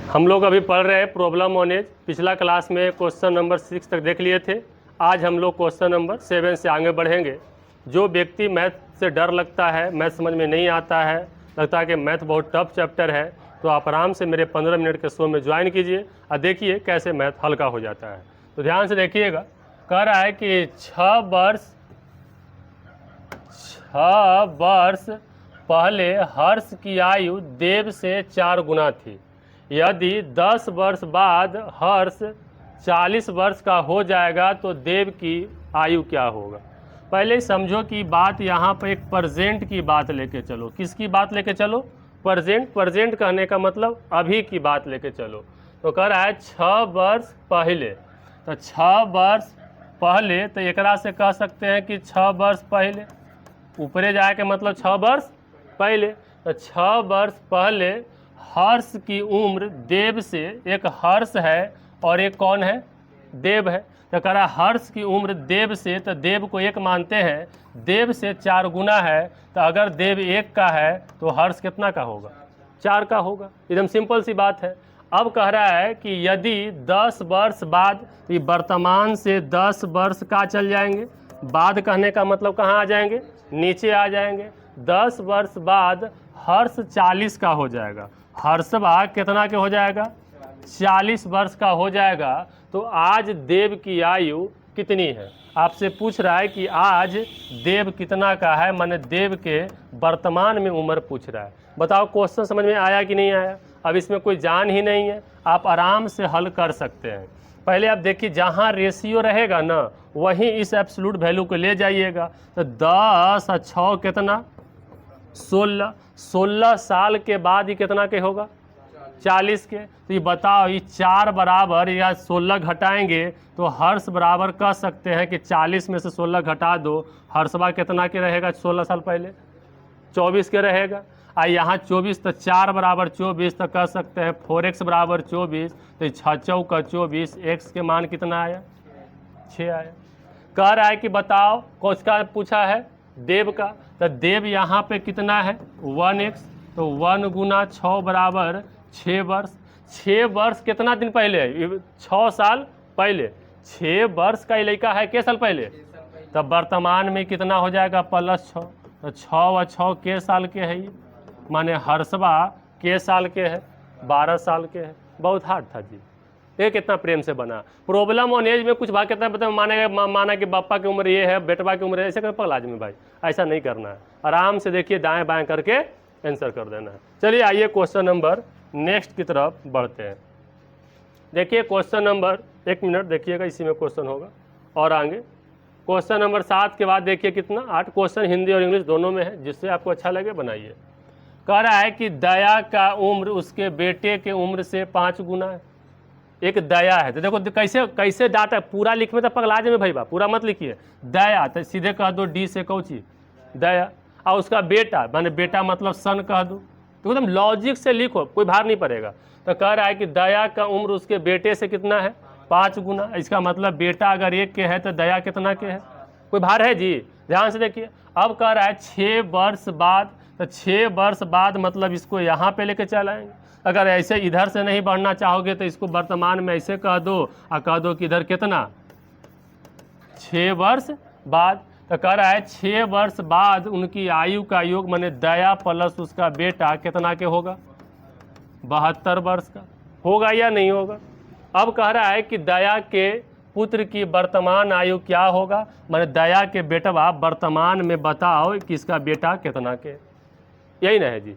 हम लोग अभी पढ़ रहे हैं प्रॉब्लम ऑन एज। पिछला क्लास में क्वेश्चन नंबर 6 तक देख लिए थे। आज हम लोग क्वेश्चन नंबर 7 से आगे बढ़ेंगे। जो व्यक्ति मैथ से डर लगता है, मैथ समझ में नहीं आता है, लगता है कि मैथ बहुत टफ चैप्टर है, तो आप आराम से मेरे 15 मिनट के शो में ज्वाइन कीजिए और देखिए कैसे मैथ हल्का हो जाता है। तो ध्यान से देखिएगा। कह रहा है कि 6 वर्ष पहले हर्ष की आयु देव से 4 गुना थी। यदि 10 वर्ष बाद हर्ष 40 वर्ष का हो जाएगा तो देव की आयु क्या होगा। पहले समझो कि बात यहाँ पर एक प्रेजेंट की बात लेके चलो। किसकी बात लेके चलो? प्रेजेंट। प्रेजेंट कहने का मतलब अभी की बात लेके चलो। तो कह रहा है 6 वर्ष पहले, तो 6 वर्ष पहले तो एकरा से कह सकते हैं कि 6 वर्ष पहले, ऊपरे जाए के मतलब 6 वर्ष पहले। तो 6 वर्ष पहले हर्ष की उम्र देव से, एक हर्ष है और एक कौन है? देव है। तो कह रहा हर्ष की उम्र देव से, तो देव को 1 मानते हैं, देव से 4 गुना है। तो अगर देव 1 का है तो हर्ष कितना का होगा? 4 का होगा। एकदम सिंपल सी बात है। अब कह रहा है कि यदि 10 वर्ष बाद, ये वर्तमान से 10 वर्ष का चल जाएंगे, बाद कहने का मतलब कहाँ आ जाएंगे? नीचे आ जाएंगे। 10 वर्ष बाद हर्ष 40 का हो जाएगा। हर्षवा कितना के हो जाएगा? 40 वर्ष का हो जाएगा। तो आज देव की आयु कितनी है? आपसे पूछ रहा है कि आज देव कितना का है, माने देव के वर्तमान में उम्र पूछ रहा है। बताओ क्वेश्चन समझ में आया कि नहीं आया? अब इसमें कोई जान ही नहीं है, आप आराम से हल कर सकते हैं। पहले आप देखिए, जहाँ रेशियो रहेगा ना वहीं इस एब्सोल्यूट वैल्यू को ले जाइएगा। तो 10 और 6 कितना? 16। 16 साल के बाद ही कितना के होगा? 40 के। तो ये बताओ, ये 4 बराबर या 16 घटाएंगे तो हर्ष बराबर कह सकते हैं कि 40 में से 16 घटा दो, हर्षवा कितना के रहेगा? 16 साल पहले 24 के रहेगा। यहाँ 24, तो 4 बराबर 24, तो कह सकते हैं 4x बराबर 24। तो 6 चौका 24, x के मान कितना आया? 6 आया। कह रहा है कि बताओ, किसका पूछा है? देव का। तो देव यहाँ पे कितना है? 1x। तो 1 गुना 6 बराबर 6 वर्ष। 6 वर्ष कितना दिन पहले है? 6 साल पहले। 6 वर्ष का लड़का है के साल पहले? तब वर्तमान में कितना हो जाएगा? +6। तो 6 और 6 के साल के है? ये माने हर्षवा के साल के है? 12 साल के है। बहुत हार्ड था जी, ये कितना प्रेम से बना। प्रॉब्लम ऑन एज में कुछ भाग कितना पता माना कि पापा की उम्र ये है, बेटवा की उम्र है, ऐसे कर पगला आदमी भाई, ऐसा नहीं करना है। आराम से देखिए, दाएं बाएं करके आंसर कर देना है। चलिए आइए क्वेश्चन नंबर नेक्स्ट की तरफ बढ़ते हैं। देखिए क्वेश्चन नंबर, 1 मिनट देखिएगा, इसी में क्वेश्चन होगा और आगे क्वेश्चन नंबर 7 के बाद देखिए कितना 8 क्वेश्चन हिंदी और इंग्लिश दोनों में है, जिससे आपको अच्छा लगे बनाइए। कह रहा है कि दया का उम्र उसके बेटे के उम्र से 5 गुना है। एक दया है, तो देखो कैसे डाटा पूरा लिख में तो पगला जाए भाई बा, पूरा मत लिखिए। दया तो सीधे कह दो डी से कौची दया, और उसका बेटा माने बेटा मतलब सन कह दो। तो एकदम लॉजिक से लिखो, कोई भार नहीं पड़ेगा। तो कह रहा है कि दया का उम्र उसके बेटे से कितना है? 5 गुना। इसका मतलब बेटा अगर 1 के है तो दया कितना के है? कोई भार है जी? ध्यान से देखिए। अब कह रहा है 6 वर्ष बाद, तो 6 वर्ष बाद मतलब इसको यहाँ पे लेके चल आएंगे। अगर ऐसे इधर से नहीं बढ़ना चाहोगे तो इसको वर्तमान में ऐसे कह दो और कह दो कि इधर कितना? 6 वर्ष बाद। तो कह रहा है 6 वर्ष बाद उनकी आयु का योग माने दया प्लस उसका बेटा कितना के होगा? 72 वर्ष का होगा या नहीं होगा? अब कह रहा है कि दया के पुत्र की वर्तमान आयु क्या होगा, माने दया के बेटवा वर्तमान में बताओ कि इसका बेटा कितना के, यही ना है जी।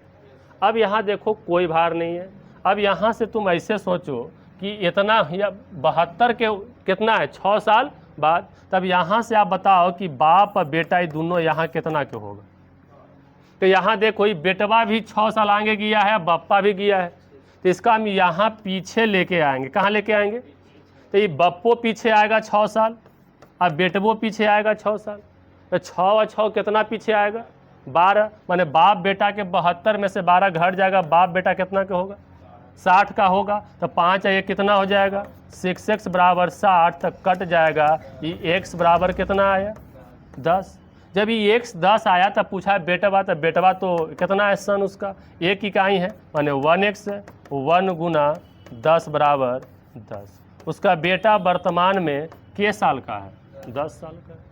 अब यहाँ देखो कोई भार नहीं है। अब यहाँ से तुम ऐसे सोचो कि इतना या 72 के कितना है? 6 साल बाद। तब यहाँ से आप बताओ कि बाप और बेटा ये दोनों यहाँ कितना के होगा। तो यहाँ देखो ये बेटवा भी 6 साल आगे गया है, बापा भी गया है, तो इसका हम यहाँ पीछे लेके आएंगे। कहाँ लेके आएंगे? तो ये बप्पो पीछे आएगा 6 साल और बेटवो पीछे आएगा 6 साल। तो 6 और 6 कितना पीछे आएगा? 12। माने बाप बेटा के 72 में से 12 घट जाएगा, बाप बेटा कितना का होगा? 60 का होगा। तो 5 और 1 कितना हो जाएगा? 6x बराबर 60 तक कट जाएगा। ये x बराबर कितना आया? 10। जब ये x 10 आया तब पूछा बेटवा, तो बेटवा तो कितना है सन उसका? 1 इकाई है, माने 1x है। 1 गुना 10 बराबर 10। उसका बेटा वर्तमान में के साल का है? 10 साल का है।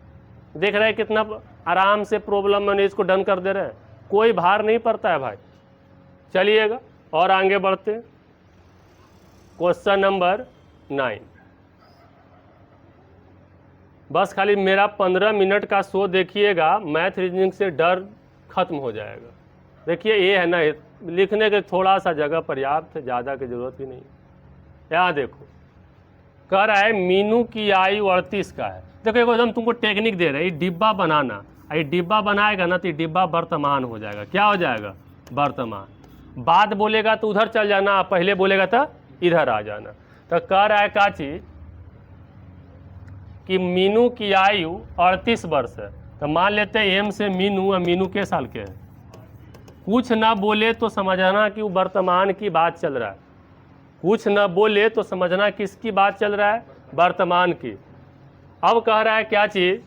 देख रहे हैं कितना आराम से प्रॉब्लम मैंने इसको डन कर दे रहे हैं, कोई भार नहीं पड़ता है भाई। चलिएगा और आगे बढ़ते हैं। Question number 9। बस खाली मेरा 15 मिनट का शो देखिएगा, मैथ रीजनिंग से डर खत्म हो जाएगा। देखिए ये है ना, लिखने के थोड़ा सा जगह पर्याप्त है, ज़्यादा की जरूरत ही नहीं। यहाँ देखो कह रहा है मीनू की आयु 38 का है। देखो एकदम तुमको टेक्निक दे रहे हैं, ये डिब्बा बनाना, ये डिब्बा बनाएगा ना तो ये डिब्बा वर्तमान हो जाएगा। क्या हो जाएगा? वर्तमान। बाद बोलेगा तो उधर चल जाना, पहले बोलेगा तो इधर आ जाना। तो कह रहा है का चीज कि मीनू की आयु 38 वर्ष है। तो मान लेते हैं एम से मीनू, और मीनू के साल के हैं। कुछ ना बोले तो समझना कि वो वर्तमान की बात चल रहा है, कुछ न बोले तो समझना किसकी बात चल रहा है? वर्तमान की। अब कह रहा है क्या चीज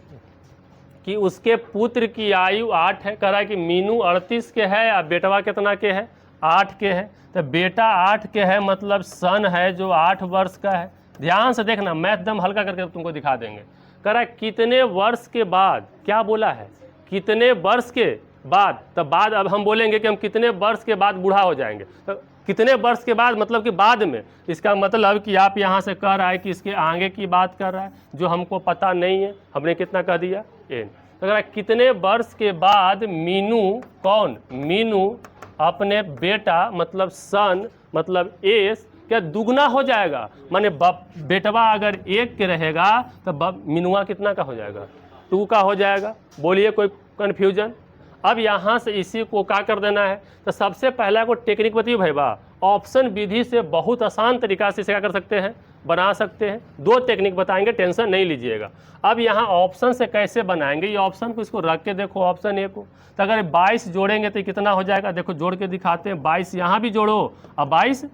कि उसके पुत्र की आयु 8 है। कह रहा है कि मीनू 38 के है और बेटवा कितना के है? 8 के है। तो बेटा 8 के है मतलब सन है जो 8 वर्ष का है। ध्यान से देखना, मैथ एकदम हल्का करके तुमको दिखा देंगे। कह रहा है कितने वर्ष के बाद, क्या बोला है? कितने वर्ष के बाद। तो बाद अब हम बोलेंगे कि हम कितने वर्ष के बाद बूढ़ा हो जाएंगे। तो कितने वर्ष के बाद मतलब कि बाद में। इसका मतलब कि आप यहाँ से कह रहा है कि इसके आगे की बात कर रहा है, जो हमको पता नहीं है। हमने कितना कह दिया? एन। तो कह रहा है कितने वर्ष के बाद मीनू, कौन? मीनू अपने बेटा मतलब सन मतलब एस क्या दुगना हो जाएगा। माने बेटवा अगर 1 के रहेगा तो मीनुआ कितना का हो जाएगा? 2 का हो जाएगा। बोलिए कोई कन्फ्यूजन? अब यहाँ से इसी को क्या कर देना है। तो सबसे पहला को टेक्निक बताइए भाई बा, ऑप्शन विधि से बहुत आसान तरीका से इसे क्या कर सकते हैं? बना सकते हैं। 2 टेक्निक बताएंगे, टेंशन नहीं लीजिएगा। अब यहाँ ऑप्शन से कैसे बनाएंगे, ये ऑप्शन को इसको रख के देखो, ऑप्शन ए को। तो अगर 22 जोड़ेंगे तो कितना हो जाएगा? देखो जोड़ के दिखाते हैं। 22 यहाँ भी जोड़ो और 22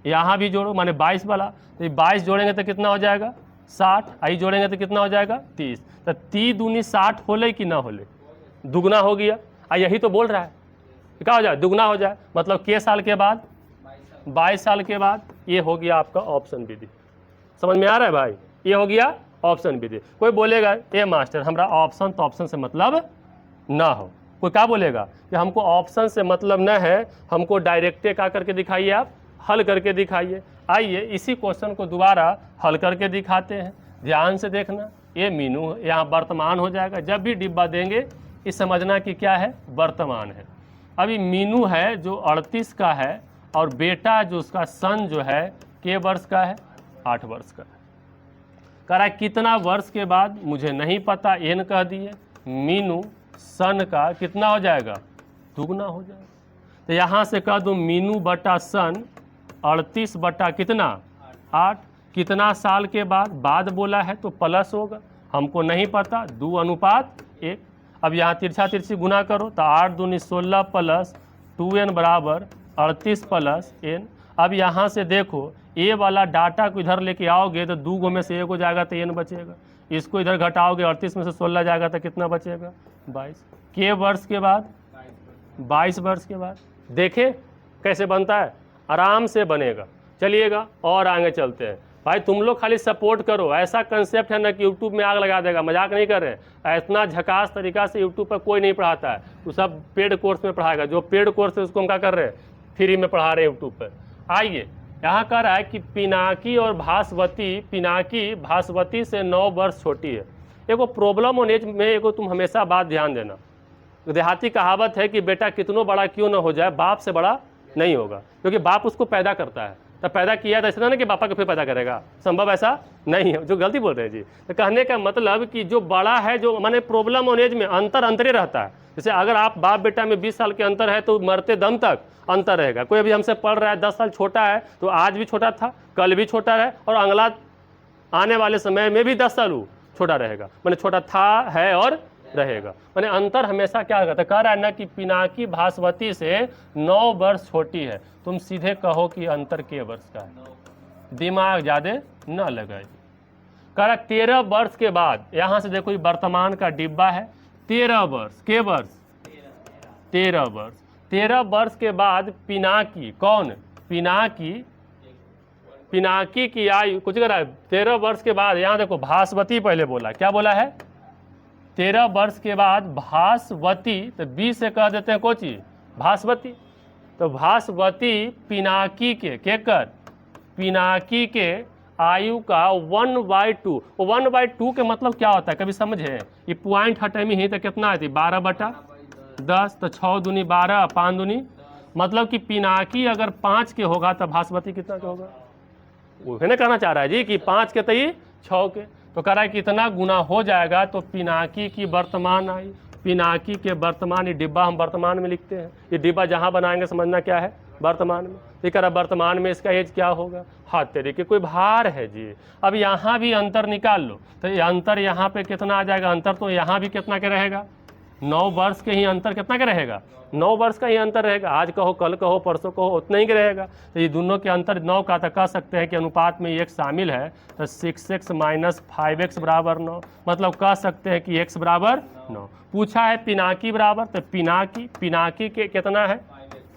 यहाँ भी जोड़ो, माने 22 वाला। तो 22 जोड़ेंगे तो कितना हो जाएगा? 60। आई जोड़ेंगे तो कितना हो जाएगा? 30। तो 30 दूनी 60 होले कि ना होले? दुगना हो गया। यही तो बोल रहा है, क्या हो जाए? दुगना हो जाए। मतलब के साल के बाद? 22 साल के बाद। ये हो गया आपका ऑप्शन विधि। समझ में आ रहा है भाई? ये हो गया ऑप्शन विधि। कोई बोलेगा ए मास्टर हमरा ऑप्शन तो ऑप्शन से मतलब ना हो। कोई क्या बोलेगा कि हमको ऑप्शन से मतलब न है, हमको डायरेक्टे क्या करके दिखाइए, आप हल करके दिखाइए। आइए इसी क्वेश्चन को दोबारा हल करके दिखाते हैं। ध्यान से देखना, ये मीनू यहाँ वर्तमान हो जाएगा। जब भी डिब्बा देंगे इस समझना कि क्या है? वर्तमान है। अभी मीनू है जो 38 का है और बेटा जो उसका सन जो है के वर्ष का है? 8 वर्ष का है। कह रहा है कितना वर्ष के बाद? मुझे नहीं पता, एन कह दिए। मीनू सन का कितना हो जाएगा? दुगना हो जाएगा। तो यहाँ से कह दूँ मीनू बटा सन 38 बटा कितना? 8। कितना साल के बाद? बाद बोला है तो प्लस होगा, हमको नहीं पता। 2:1। अब यहाँ तिरछा तिरछी गुना करो तो 8 दूनी 16 प्लस 2n बराबर 38 प्लस n। अब यहाँ से देखो ए वाला डाटा को इधर लेके आओगे तो 2 गो में से 1 हो जाएगा तो n बचेगा। इसको इधर घटाओगे 38 में से 16 जाएगा तो कितना बचेगा? 22। के वर्ष के बाद? 22 वर्ष के बाद। देखे कैसे बनता है? आराम से बनेगा। चलिएगा और आगे चलते हैं। भाई तुम लोग खाली सपोर्ट करो। ऐसा कंसेप्ट है ना कि यूट्यूब में आग लगा देगा, मजाक नहीं कर रहे हैं। इतना झकास तरीका से यूट्यूब पर कोई नहीं पढ़ाता है, वो सब पेड कोर्स में पढ़ाएगा। जो पेड कोर्स है उसको हम क्या कर रहे हैं? फ्री में पढ़ा रहे हैं यूट्यूब पर। आइए यहाँ कह रहा है कि पिनाकी और भास्वती, पिनाकी भास्वती से 9 वर्ष छोटी है। एगो प्रॉब्लम ऑन एज में एगो तुम हमेशा बात ध्यान देना, देहाती कहावत है कि बेटा कितनों बड़ा क्यों ना हो जाए, बाप से बड़ा नहीं होगा, क्योंकि बाप उसको पैदा करता है। तब पैदा किया तो ऐसा ना कि पापा को फिर पैदा करेगा, संभव ऐसा नहीं है। जो गलती बोल रहे हैं जी। तो कहने का मतलब कि जो बड़ा है, जो माने प्रॉब्लम ऑन एज में अंतरे रहता है। जैसे अगर आप बाप बेटा में 20 साल के अंतर है तो मरते दम तक अंतर रहेगा। कोई अभी हमसे पढ़ रहा है 10 साल छोटा है तो आज भी छोटा था, कल भी छोटा है और अगला आने वाले समय में भी 10 साल छोटा रहेगा। माने छोटा था, है और रहेगा। माने अंतर हमेशा क्या करता है? कह रहा है ना कि पिनाकी भास्वती से 9 वर्ष छोटी है। तुम सीधे कहो कि अंतर के वर्ष का है, दिमाग ज्यादा न लगाए। कह रहा 13 वर्ष के बाद, यहां से देखो ये वर्तमान का डिब्बा है। 13 वर्ष के वर्ष? 13 वर्ष। 13 वर्ष के बाद पिनाकी, कौन? पिनाकी पिनाकी की आयु कुछ करा 13 वर्ष के बाद, यहाँ देखो भास्वती पहले बोला, क्या बोला है 13 वर्ष के बाद भास्वती, तो 20 से कह देते हैं कोची भास्वती, तो भास्वती पिनाकी के केकर पिनाकी के आयु का 1/2, 1/2 के मतलब क्या होता है कभी समझे, ये पॉइंट हटेमी ही तो कितना है 12/10, तो 6 दूनी 12, 5 दूनी, मतलब कि पिनाकी अगर 5 के होगा तो भास्वती कितना के होगा, वो है ना कहना चाह रहा है जी कि 5 के तई 6 के, तो कह रहा है कितना गुना हो जाएगा, तो पिनाकी की वर्तमान आयु, पिनाकी के वर्तमान, ये डिब्बा हम वर्तमान में लिखते हैं, ये डिब्बा जहाँ बनाएंगे समझना क्या है वर्तमान में, ये कह रहा वर्तमान में इसका एज क्या होगा, हाथ तरीके कोई भार है जी। अब यहाँ भी अंतर निकाल लो, तो ये अंतर यहाँ पे कितना आ जाएगा, अंतर तो यहाँ भी कितना के रहेगा 9 वर्ष के ही अंतर कितना के रहेगा, 9 वर्ष का ही अंतर रहेगा, आज कहो कल कहो परसों कहो उतना ही के रहेगा, तो ये दोनों के अंतर 9 का, तो कह सकते हैं कि अनुपात में x शामिल है, तो 6x माइनस 5x बराबर 9, मतलब कह सकते हैं कि x बराबर 9। पूछा है पिनाकी बराबर, तो पिनाकी के कितना है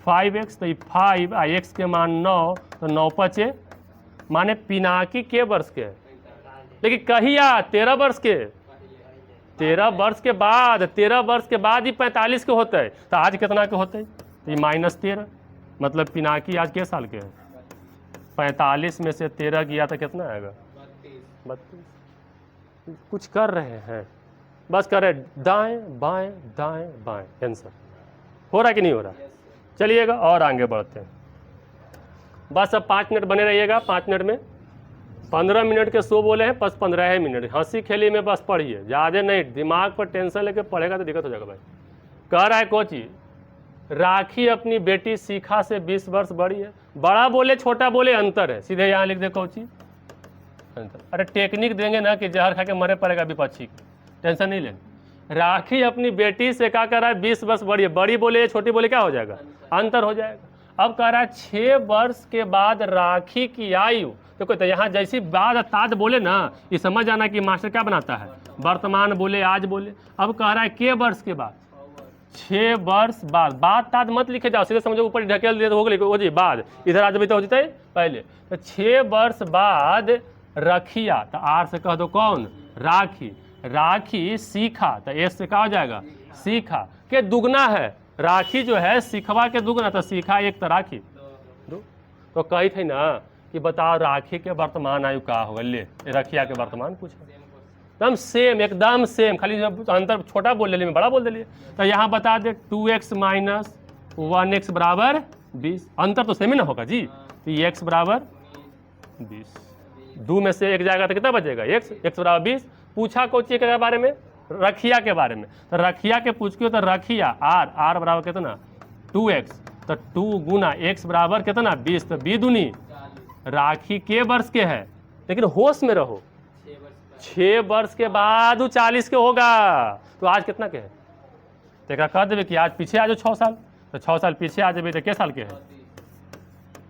5x, तो 5 x के मान 9, तो 9 5 माने पिनाकी के वर्ष के, लेकिन कहिया 13 वर्ष के, 13 वर्ष के बाद, 13 वर्ष के बाद ही 45 के होते हैं, तो आज कितना के होते हैं, तो ये -13, मतलब पिनाकी आज के साल के हैं, 45 में से 13 गया तो कितना आएगा 32। कुछ कर रहे हैं, बस कर रहे दाएं बाएं आंसर हो रहा है कि नहीं हो रहा, चलिएगा और आगे बढ़ते हैं, बस अब 5 मिनट बने रहिएगा, 5 मिनट में 15 मिनट के शो बोले हैं, बस 15 मिनट हंसी खेली में बस पढ़िए, ज़्यादा नहीं, दिमाग पर टेंशन लेके पढ़ेगा तो दिक्कत हो जाएगा भाई। कह रहा है कोची राखी अपनी बेटी शिखा से 20 वर्ष बड़ी है, बड़ा बोले छोटा बोले अंतर है, सीधे यहाँ लिख दे कोची अंतर, अरे टेक्निक देंगे ना कि जहर खा के मरे पड़ेगा विपक्षी, टेंशन नहीं लेंगे। राखी अपनी बेटी से क्या कर रहा है 20 वर्ष बड़ी है, बड़ी बोले छोटी बोले क्या हो जाएगा अंतर हो जाएगा। अब कह रहा है 6 वर्ष के बाद राखी की आयु, देखो तो यहाँ जैसी बाद ताद बोले ना, ये समझ आना कि मास्टर क्या बनाता है वर्तमान बोले आज बोले। अब कह रहा है के वर्ष के बाद, 6 वर्ष बाद ताद मत लिखे जाओ, सीधे समझो ऊपर ढकेल दिए तो हो गया, हो जी बाद इधर आज भी तो हो जाता है पहले, तो 6 वर्ष बाद रखिया, तो आर से कह दो कौन राखी, राखी सीखा, तो एस से क्या हो जाएगा सीखा के दुगना है, राखी जो है सिखवा के दुगना, तो सीखा एक तो राखी दो, तो कही थे ना कि बताओ राखी के वर्तमान आयु का होगा, ले रखिया के वर्तमान पूछो, एकदम सेम एकदम सेम, खाली अंतर छोटा बोल ले बड़ा बोल दिए, तो यहाँ बता दे 2x माइनस 1x बराबर 20, अंतर तो सेम ही ना होगा जी, तो x बराबर 20, 2 में से 1 जाएगा तो कितना बचेगा x बराबर 20। पूछा कोची के बारे में रखिया के बारे में, तो रखिया के पूछ के, तो रखिया r बराबर कितना 2x, तो 2 गुना x बराबर कितना 20, तो 20 दूनी राखी के वर्ष के है, लेकिन होश में रहो 6 वर्ष के बाद 40 के होगा, तो आज कितना के है, तो कह देवे कि आज पीछे आ जाओ 6 साल, तो 6 साल पीछे आ जाए तो के साल के है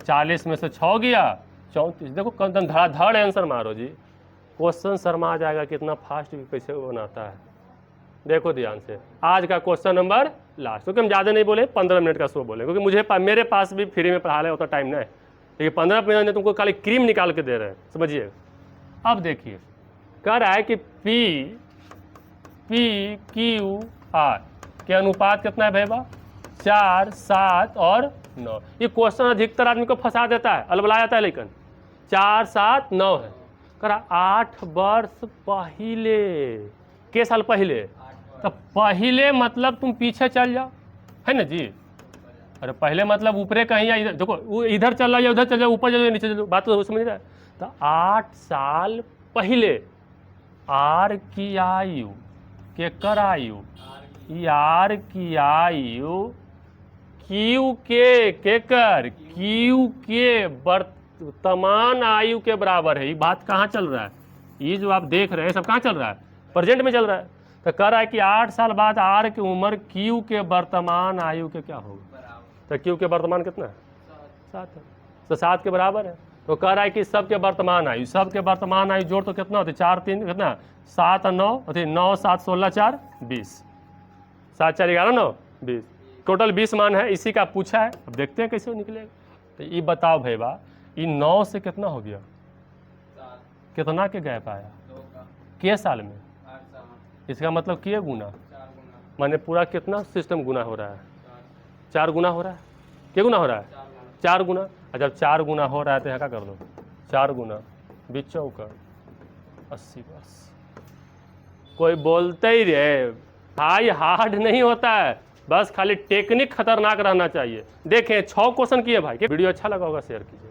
40 में से 6 गया 34। देखो कदम धड़ाधड़ आंसर मारो जी, क्वेश्चन शर्मा आ जाएगा कितना फास्ट कैसे बनाता है। देखो ध्यान से, आज का क्वेश्चन नंबर लास्ट, क्योंकि हम ज़्यादा नहीं बोले 15 मिनट का शो बोले, क्योंकि मुझे मेरे पास भी फ्री में पढ़ा ले उतना टाइम नहीं है, लेकिन 15 मिनट में तुमको खाली क्रीम निकाल के दे रहे हैं, समझिए। अब देखिए कह रहा है कि पी क्यू आर के अनुपात कितना है भैया 4, 7 और 9। ये क्वेश्चन अधिकतर आदमी को फंसा देता है, अलबला जाता है, लेकिन 4, 7, 9 है। कह रहा 8 वर्ष पहले, के साल पहले, तो पहले मतलब तुम पीछे चल जाओ, है ना जी, अरे पहले मतलब ऊपरे कहीं या इधर, देखो इधर चल रहा है उधर चल जाओ, ऊपर चलो नीचे चलो, बात तो समझ रहा है। तो 8 साल पहले आर की आयु के कर आयु, आर की आयु क्यू के कर क्यू के वर्तमान आयु के बराबर है। ये बात कहाँ चल रहा है, ये जो आप देख रहे हैं सब कहाँ चल रहा है, प्रेजेंट में चल रहा है। तो कह रहा है कि 8 साल बाद आर की उम्र क्यू के वर्तमान आयु के क्या होगा, तो क्यू के वर्तमान कितना है 7 है, तो 7 के बराबर है। तो कह रहा है कि सबके वर्तमान आयु, सबके वर्तमान आयु जोड़ तो कितना होती है 4, 3 कितना 7 और 9 होती है, 9, 7, 16, 4, 20, 7, 4, 11, 9, 20, टोटल 20 मान है। इसी का पूछा है, अब देखते हैं कैसे निकलेगा। तो ये बताओ भैया ये 9 से कितना हो गया, कितना के गैप आया, के साल में, इसका मतलब के गुना, माने पूरा कितना सिस्टम गुना हो रहा है, 4 गुना हो रहा है, क्या गुना हो रहा है, 4 गुना। और जब 4 गुना हो रहा है तो यहाँ क्या कर दो, 4 गुना 20 चौका 80 बस। कोई बोलते ही रहे, हाई हार्ड नहीं होता है, बस खाली टेक्निक खतरनाक रहना चाहिए। देखें 6 क्वेश्चन किए भाई, वीडियो अच्छा लगा होगा शेयर कीजिए।